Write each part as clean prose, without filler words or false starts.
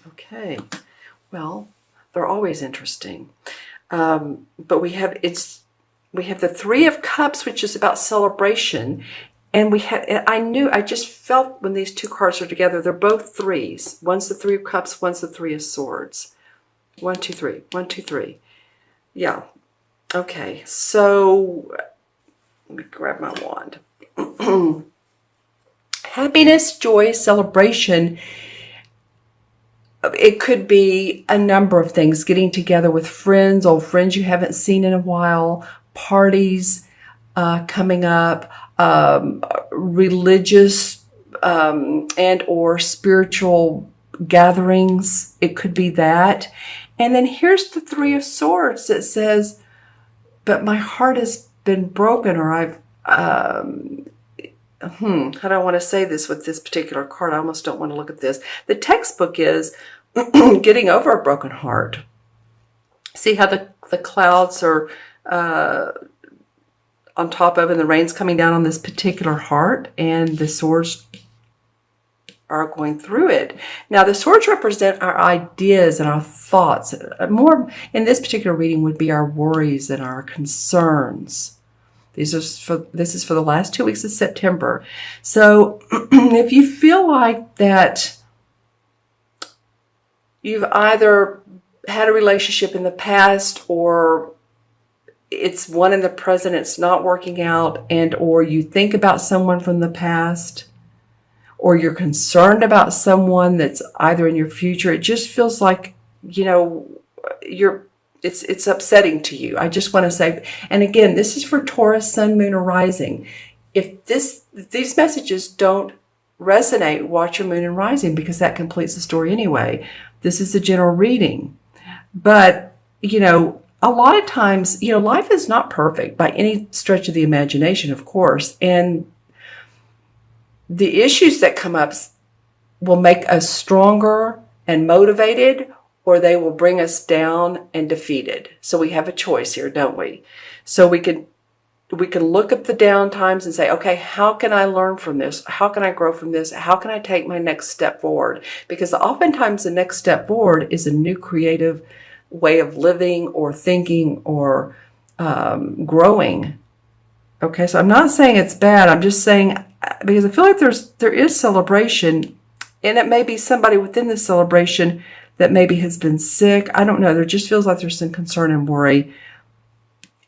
Okay. Well, they're always interesting. But we have the Three of Cups, which is about celebration. And I just felt when these two cards are together, they're both threes. One's the Three of Cups, one's the Three of Swords. 1, 2, 3. 1, 2, 3. Yeah. Okay. So let me grab my wand. Happiness, joy, celebration. It could be a number of things. Getting together with friends, old friends you haven't seen in a while, parties coming up, religious and or spiritual gatherings. It could be that. And then here's the Three of Swords that says, but my heart has been broken, or I've, how do I want to say this with this particular card? I almost don't want to look at this. The textbook is getting over a broken heart. See how the clouds are on top of, and the rain's coming down on this particular heart, and the swords are going through it. Now, the swords represent our ideas and our thoughts. More in this particular reading would be our worries and our concerns. This is for the last 2 weeks of September. So if you feel like that you've either had a relationship in the past, or it's one in the present, it's not working out, and or you think about someone from the past, or you're concerned about someone that's either in your future, it just feels like, it's upsetting to you. I just want to say, and again, this is for Taurus, Sun, Moon, or Rising. If these messages don't resonate, watch your Moon and Rising, because that completes the story anyway. This is a general reading. But, a lot of times, life is not perfect by any stretch of the imagination, of course. And the issues that come up will make us stronger and motivated, or they will bring us down and defeated. So we have a choice here, don't we? So we can look at the down times and say, okay, how can I learn from this? How can I grow from this? How can I take my next step forward? Because oftentimes the next step forward is a new creative way of living or thinking or growing. Okay, so I'm not saying it's bad. I'm just saying, because I feel like there is celebration, and it may be somebody within the celebration that maybe has been sick. I don't know. There just feels like there's some concern and worry,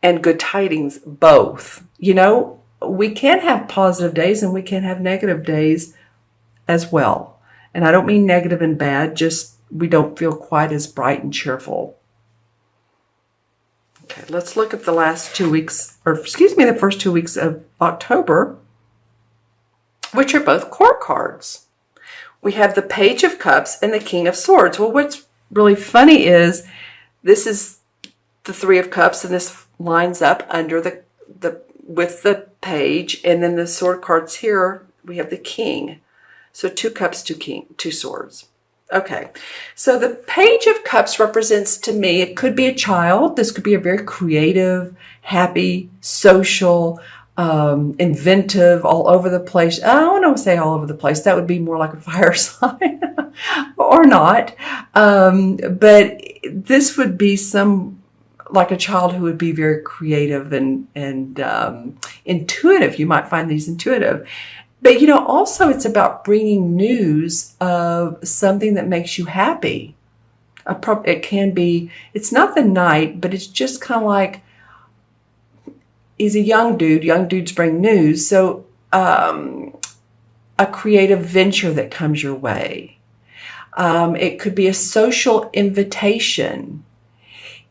and good tidings, both. We can have positive days and we can have negative days as well. And I don't mean negative and bad, just we don't feel quite as bright and cheerful. Okay, let's look at the last 2 weeks, the first 2 weeks of October, which are both court cards. We have the Page of Cups and the King of Swords. Well, what's really funny is this is the Three of Cups, and this lines up under with the page, and then the sword cards here, we have the King. So 2 cups, 2 swords. Okay, so the Page of Cups represents, to me, it could be a child. This could be a very creative, happy, social, inventive, all over the place. I don't want to say all over the place. That would be more like a fire sign or not. But this would be like a child who would be very creative and intuitive. You might find these intuitive. But, also it's about bringing news of something that makes you happy. It can be, it's not the Knight, but it's just kind of like, he's a young dude. Young dudes bring news. So a creative venture that comes your way. It could be a social invitation.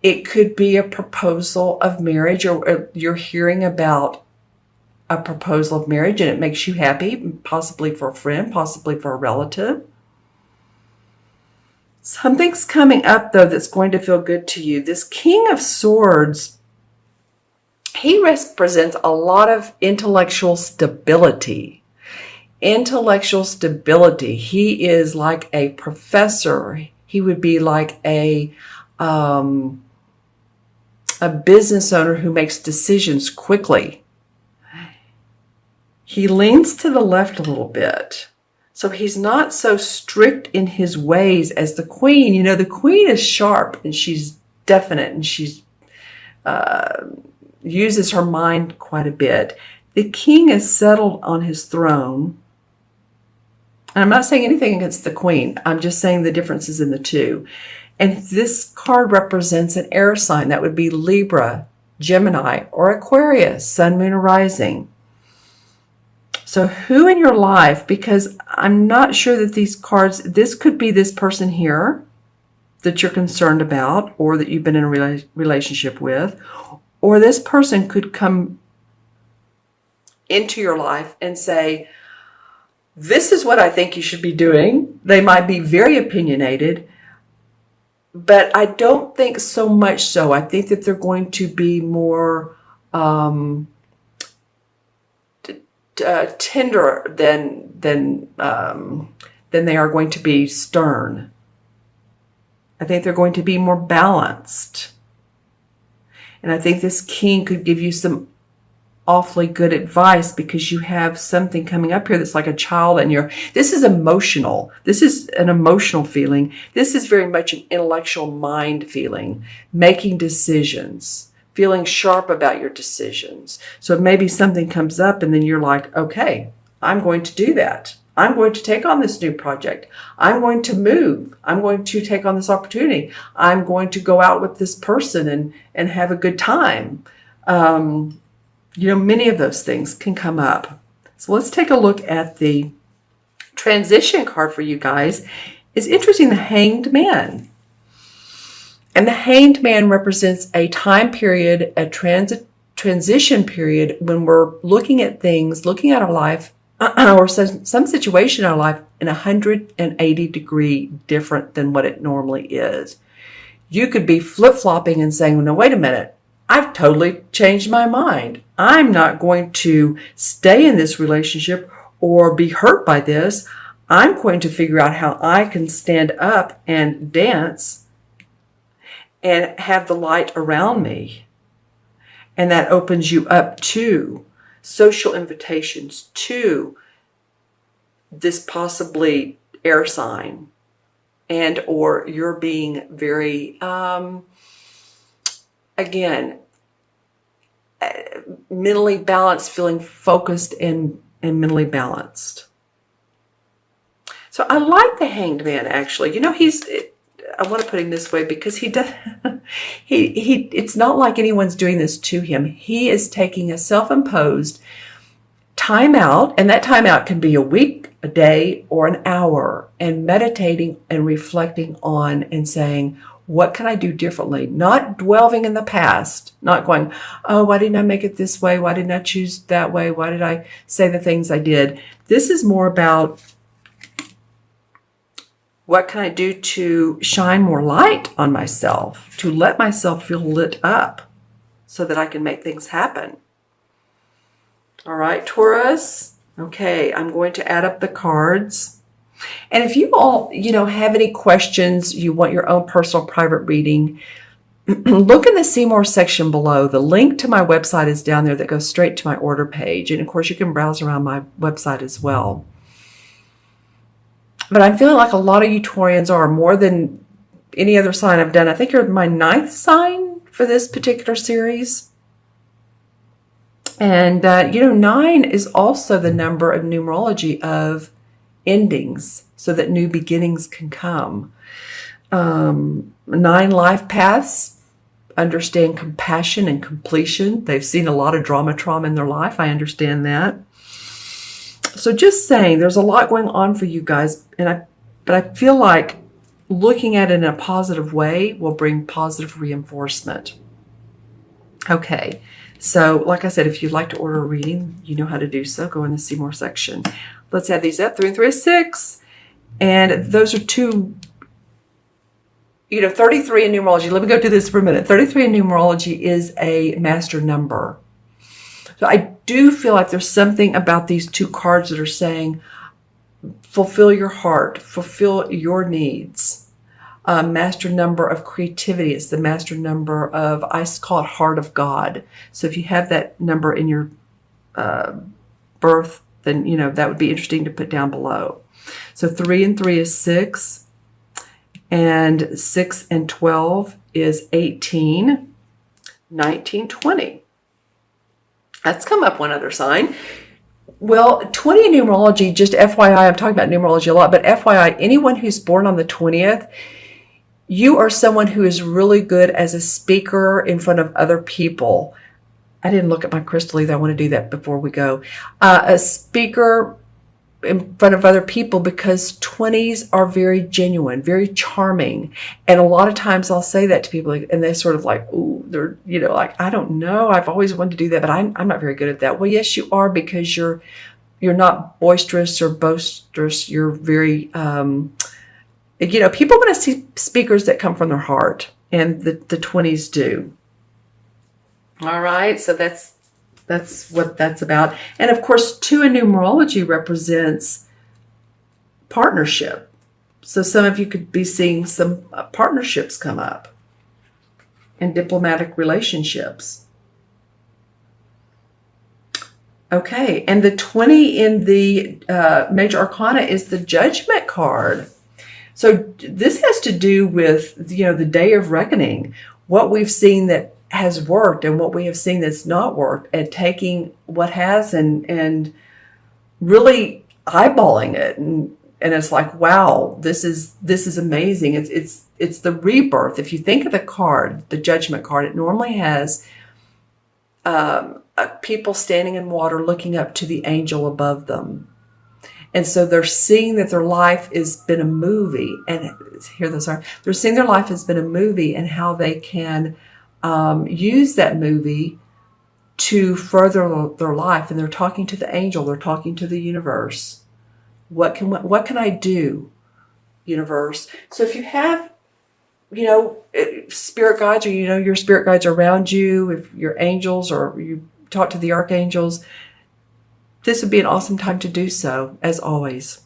It could be a proposal of marriage, or you're hearing about a proposal of marriage and it makes you happy, possibly for a friend, possibly for a relative. Something's coming up, though, that's going to feel good to you. This King of Swords, he represents a lot of intellectual stability. Intellectual stability. He is like a professor. He would be like a business owner who makes decisions quickly. He leans to the left a little bit. So he's not so strict in his ways as the queen. You know, the queen is sharp and she's definite and she's uses her mind quite a bit. The king is settled on his throne. And I'm not saying anything against the queen. I'm just saying the differences in the two. And this card represents an air sign. That would be Libra, Gemini, or Aquarius, sun, moon, or rising. So who in your life, because I'm not sure that these cards, this could be this person here that you're concerned about or that you've been in a relationship with, or this person could come into your life and say, this is what I think you should be doing. They might be very opinionated, but I don't think so much so. I think that they're going to be more tender than they are going to be stern. I think they're going to be more balanced. And I think this king could give you some awfully good advice because you have something coming up here that's like a child and this is emotional. This is an emotional feeling. This is very much an intellectual mind feeling, making decisions, feeling sharp about your decisions. So maybe something comes up and then you're like, okay, I'm going to do that. I'm going to take on this new project. I'm going to move. I'm going to take on this opportunity. I'm going to go out with this person and have a good time. You know, many of those things can come up. So let's take a look at the transition card for you guys. It's interesting, the Hanged Man. And the Hanged Man represents a time period, a transition period when we're looking at things, looking at our life, or some situation in our life in 180 degree different than what it normally is. You could be flip-flopping and saying, no, wait a minute. I've totally changed my mind. I'm not going to stay in this relationship or be hurt by this. I'm going to figure out how I can stand up and dance and have the light around me. And that opens you up to social invitations, to this possibly air sign, and or you're being very again, mentally balanced, feeling focused and mentally balanced. So I like the Hanged Man, actually. You know, I want to put him this way because he does, it's not like anyone's doing this to him. He is taking a self-imposed time out, and that time out can be a week, a day, or an hour, and meditating and reflecting on and saying, what can I do differently? Not dwelling in the past, not going, oh, why didn't I make it this way? Why didn't I choose that way? Why did I say the things I did? This is more about what can I do to shine more light on myself, to let myself feel lit up so that I can make things happen. All right, Taurus. Okay, I'm going to add up the cards. And if you all, have any questions, you want your own personal private reading, look in the See More section below. The link to my website is down there that goes straight to my order page. And of course, you can browse around my website as well. But I'm feeling like a lot of you Taurians are, more than any other sign I've done. I think you're my 9th sign for this particular series. And, 9 is also the number of numerology of endings so that new beginnings can come. 9 life paths understand compassion and completion. They've seen a lot of trauma in their life. I understand that. So just saying, there's a lot going on for you guys, but I feel like looking at it in a positive way will bring positive reinforcement. Okay, so like I said, if you'd like to order a reading, you know how to do so. Go in the See More section. Let's add these up. 3 and 3 is 6. And those are 2, 33 in numerology. Let me go do this for a minute. 33 in numerology is a master number. So I do feel like there's something about these 2 cards that are saying, fulfill your heart, fulfill your needs. Master number of creativity. It's the master number of, I call it Heart of God. So if you have that number in your birth, then, that would be interesting to put down below. So 3 and 3 is 6, and 6 and 12 is 18, 19, 20. That's come up one other sign. Well, 20 in numerology, just FYI, I'm talking about numerology a lot, but FYI, anyone who's born on the 20th, you are someone who is really good as a speaker in front of other people. I didn't look at my crystal either. I want to do that before we go. A speaker in front of other people, because 20s are very genuine, very charming. And a lot of times I'll say that to people and they're sort of like, ooh, they're, like, I don't know. I've always wanted to do that, but I'm not very good at that. Well, yes, you are, because you're not boisterous or boisterous. You're very, people want to see speakers that come from their heart, and the 20s do. All right. So that's what that's about. And of course, 2 in numerology represents partnership. So some of you could be seeing some partnerships come up and diplomatic relationships. Okay. And the 20 in the major arcana is the Judgment card. So this has to do with, the day of reckoning, what we've seen that has worked and what we have seen that's not worked, and taking what has and really eyeballing it, and it's like, wow, this is amazing. It's the rebirth. If you think of the card, the Judgment card, it normally has people standing in water looking up to the angel above them. And so they're seeing that their life has been a movie, and here those are. They're seeing their life has been a movie, and how they can use that movie to further their life. And they're talking to the angel. They're talking to the universe. What can I do, universe? So if you have, spirit guides, or your spirit guides around you, if you're angels, or you talk to the archangels, this would be an awesome time to do so, as always.